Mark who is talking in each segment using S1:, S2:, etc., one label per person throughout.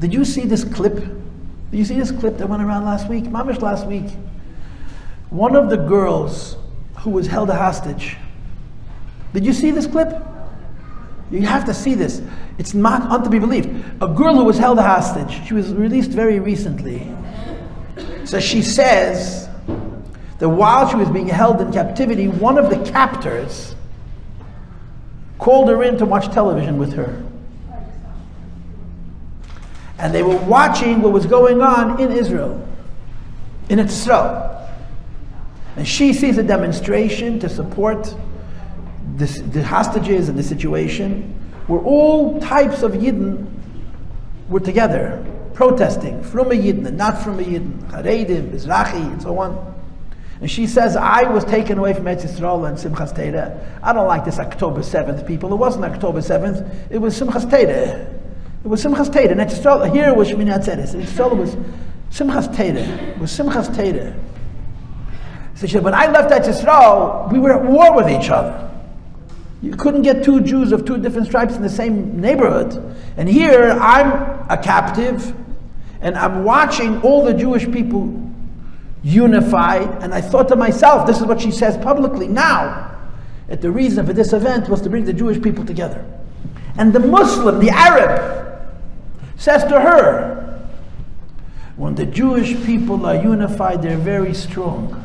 S1: Did you see this clip? Did you see this clip that went around last week? Mamish last week. One of the girls who was held a hostage. Did you see this clip? You have to see this. It's not to be believed. A girl who was held a hostage. She was released very recently. So she says that while she was being held in captivity, one of the captors called her in to watch television with her. And they were watching what was going on in Israel, in Israel. And she sees a demonstration to support the hostages and the situation, where all types of Yidden were together, protesting, from a Yidden and not from a Yidden, Haredim, Mizrahi, and so on. And she says, I was taken away from Eretz Yisrael and Simchas Torah. I don't like this October 7th, people. It wasn't October 7th, it was Simchas Torah. It was Simchas Torah. And Eretz Yisrael, here was Shmini Atzeres. Eretz Yisrael was Simchas Torah. It was Simchas Torah. So she said, when I left Eretz Yisrael, we were at war with each other. You couldn't get two Jews of two different stripes in the same neighborhood. And here, I'm a captive, and I'm watching all the Jewish people unified, and I thought to myself, this is what she says publicly now, that the reason for this event was to bring the Jewish people together. And the Muslim, the Arab, says to her, when the Jewish people are unified, they're very strong.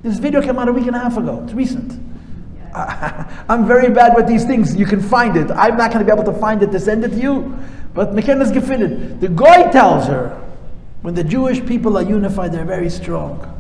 S1: This video came out a week and a half ago. It's recent. I'm very bad with these things. You can find it. I'm not going to be able to find it to send it to you. But McKenna's gefindet. The Goy tells her, when the Jewish people are unified, they're very strong.